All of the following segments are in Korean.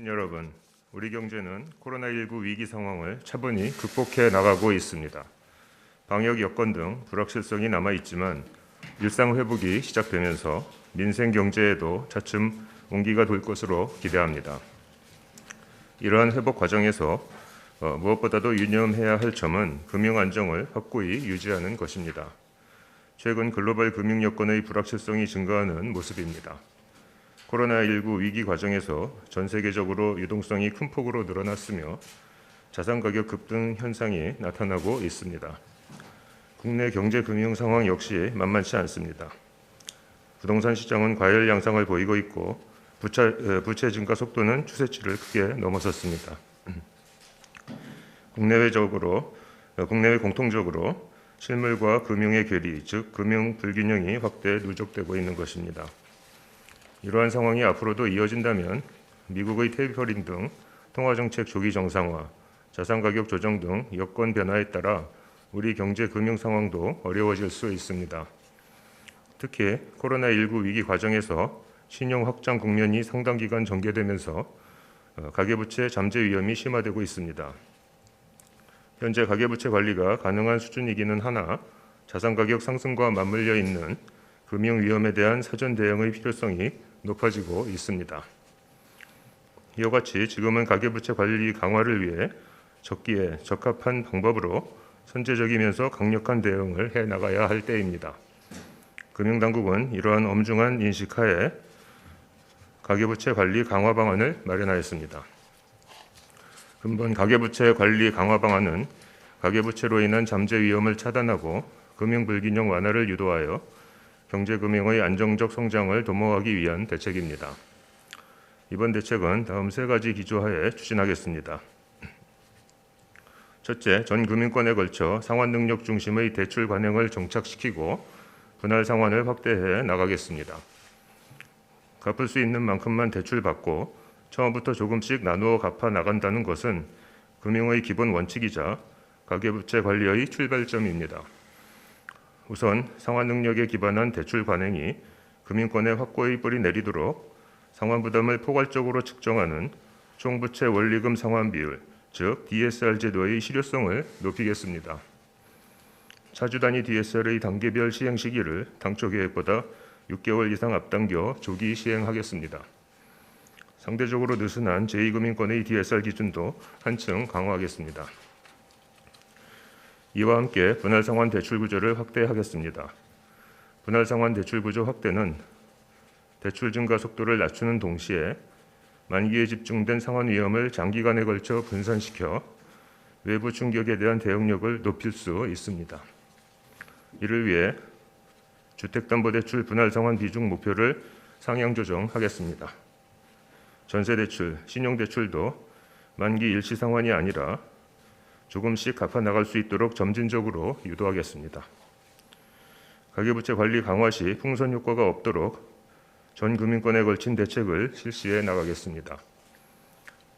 국민 여러분, 우리 경제는 코로나19 위기 상황을 차분히 극복해 나가고 있습니다. 방역 여건 등 불확실성이 남아 있지만 일상 회복이 시작되면서 민생 경제에도 차츰 온기가 돌 것으로 기대합니다. 이러한 회복 과정에서 무엇보다도 유념해야 할 점은 금융 안정을 확고히 유지하는 것입니다. 최근 글로벌 금융 여건의 불확실성이 증가하는 모습입니다. 코로나19 위기 과정에서 전 세계적으로 유동성이 큰 폭으로 늘어났으며 자산 가격 급등 현상이 나타나고 있습니다. 국내 경제 금융 상황 역시 만만치 않습니다. 부동산 시장은 과열 양상을 보이고 있고 부채 증가 속도는 추세치를 크게 넘어섰습니다. 국내외 공통적으로 실물과 금융의 괴리, 즉 금융 불균형이 확대 누적되고 있는 것입니다. 이러한 상황이 앞으로도 이어진다면 미국의 테이퍼링 등 통화정책 조기 정상화, 자산가격 조정 등 여건 변화에 따라 우리 경제 금융 상황도 어려워질 수 있습니다. 특히 코로나19 위기 과정에서 신용 확장 국면이 상당 기간 전개되면서 가계부채 잠재 위험이 심화되고 있습니다. 현재 가계부채 관리가 가능한 수준이기는 하나 자산가격 상승과 맞물려 있는 금융 위험에 대한 사전 대응의 필요성이 높아지고 있습니다. 이와 같이 지금은 가계부채 관리 강화를 위해 적기에 적합한 방법으로 선제적이면서 강력한 대응을 해나가야 할 때입니다. 금융당국은 이러한 엄중한 인식하에 가계부채 관리 강화 방안을 마련하였습니다. 근본 가계부채 관리 강화 방안은 가계부채로 인한 잠재 위험을 차단하고 금융 불균형 완화를 유도하여 경제금융의 안정적 성장을 도모하기 위한 대책입니다. 이번 대책은 다음 세 가지 기조하에 추진하겠습니다. 첫째, 전 금융권에 걸쳐 상환 능력 중심의 대출 관행을 정착시키고 분할 상환을 확대해 나가겠습니다. 갚을 수 있는 만큼만 대출받고 처음부터 조금씩 나누어 갚아 나간다는 것은 금융의 기본 원칙이자 가계부채 관리의 출발점입니다. 우선 상환 능력에 기반한 대출 관행이 금융권에 확고히 뿌리 내리도록 상환 부담을 포괄적으로 측정하는 총부채 원리금 상환 비율, 즉 DSR 제도의 실효성을 높이겠습니다. 차주 단위 DSR의 단계별 시행 시기를 당초 계획보다 6개월 이상 앞당겨 조기 시행하겠습니다. 상대적으로 느슨한 제2금융권의 DSR 기준도 한층 강화하겠습니다. 이와 함께 분할상환 대출 구조를 확대하겠습니다. 분할상환 대출 구조 확대는 대출 증가 속도를 낮추는 동시에 만기에 집중된 상환 위험을 장기간에 걸쳐 분산시켜 외부 충격에 대한 대응력을 높일 수 있습니다. 이를 위해 주택담보대출 분할상환 비중 목표를 상향 조정하겠습니다. 전세대출, 신용대출도 만기 일시 상환이 아니라 조금씩 갚아 나갈 수 있도록 점진적으로 유도하겠습니다. 가계부채 관리 강화 시 풍선 효과가 없도록 전 금융권에 걸친 대책을 실시해 나가겠습니다.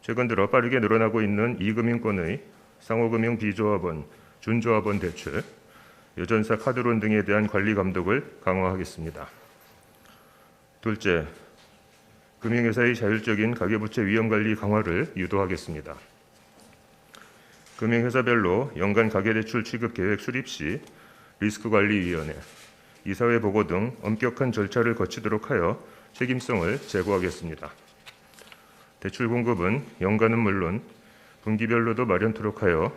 최근 들어 빠르게 늘어나고 있는 이금융권의 상호금융 비조합원, 준조합원 대출, 여전사 카드론 등에 대한 관리 감독을 강화하겠습니다. 둘째, 금융회사의 자율적인 가계부채 위험관리 강화를 유도하겠습니다. 금융회사별로 연간 가계대출 취급 계획 수립 시 리스크관리위원회, 이사회 보고 등 엄격한 절차를 거치도록 하여 책임성을 제고하겠습니다. 대출 공급은 연간은 물론 분기별로도 마련토록 하여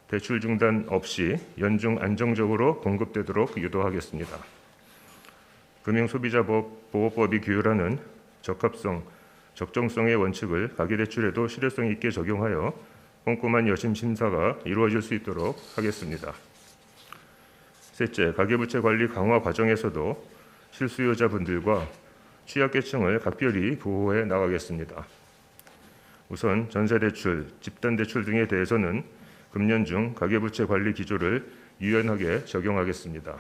대출 중단 없이 연중 안정적으로 공급되도록 유도하겠습니다. 금융소비자보호법이 규율하는 적합성, 적정성의 원칙을 가계대출에도 실효성 있게 적용하여 꼼꼼한 여심 심사가 이루어질 수 있도록 하겠습니다. 셋째, 가계부채 관리 강화 과정에서도 실수요자분들과 취약계층을 각별히 보호해 나가겠습니다. 우선 전세대출, 집단대출 등에 대해서는 금년 중 가계부채 관리 기조를 유연하게 적용하겠습니다.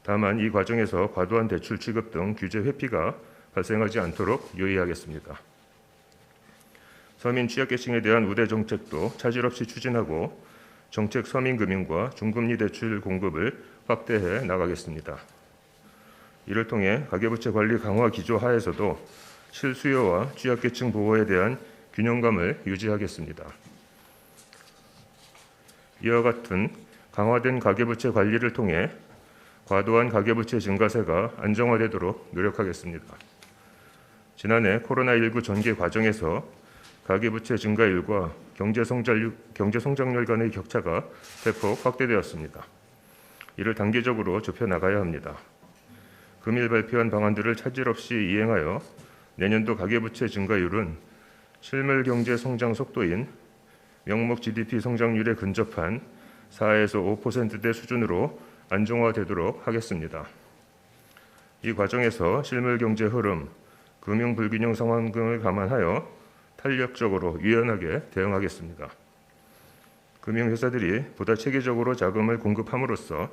다만 이 과정에서 과도한 대출 취급 등 규제 회피가 발생하지 않도록 유의하겠습니다. 서민 취약계층에 대한 우대 정책도 차질 없이 추진하고 정책 서민금융과 중금리 대출 공급을 확대해 나가겠습니다. 이를 통해 가계부채 관리 강화 기조 하에서도 실수요와 취약계층 보호에 대한 균형감을 유지하겠습니다. 이와 같은 강화된 가계부채 관리를 통해 과도한 가계부채 증가세가 안정화되도록 노력하겠습니다. 지난해 코로나19 전개 과정에서 가계부채 증가율과 경제성장률 간의 격차가 대폭 확대되었습니다. 이를 단계적으로 좁혀나가야 합니다. 금일 발표한 방안들을 차질 없이 이행하여 내년도 가계부채 증가율은 실물 경제 성장 속도인 명목 GDP 성장률에 근접한 4에서 5%대 수준으로 안정화되도록 하겠습니다. 이 과정에서 실물 경제 흐름, 금융 불균형 상황 등을 감안하여 탄력적으로 유연하게 대응하겠습니다. 금융회사들이 보다 체계적으로 자금을 공급함으로써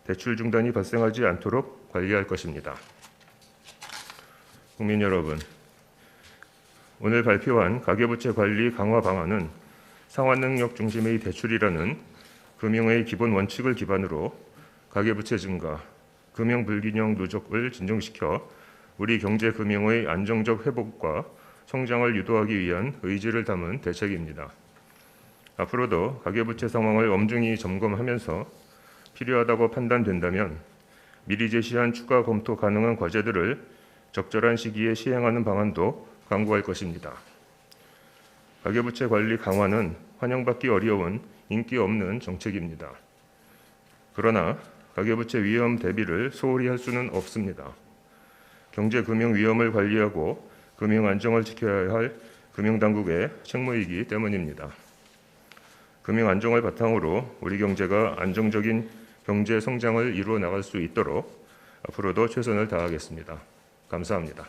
대출 중단이 발생하지 않도록 관리할 것입니다. 국민 여러분, 오늘 발표한 가계부채 관리 강화 방안은 상환능력 중심의 대출이라는 금융의 기본 원칙을 기반으로 가계부채 증가, 금융 불균형 누적을 진정시켜 우리 경제 금융의 안정적 회복과 성장을 유도하기 위한 의지를 담은 대책입니다. 앞으로도 가계부채 상황을 엄중히 점검하면서 필요하다고 판단된다면 미리 제시한 추가 검토 가능한 과제들을 적절한 시기에 시행하는 방안도 강구할 것입니다. 가계부채 관리 강화는 환영받기 어려운 인기 없는 정책입니다. 그러나 가계부채 위험 대비를 소홀히 할 수는 없습니다. 경제금융 위험을 관리하고 금융 안정을 지켜야 할 금융당국의 책무이기 때문입니다. 금융 안정을 바탕으로 우리 경제가 안정적인 경제 성장을 이루어 나갈 수 있도록 앞으로도 최선을 다하겠습니다. 감사합니다.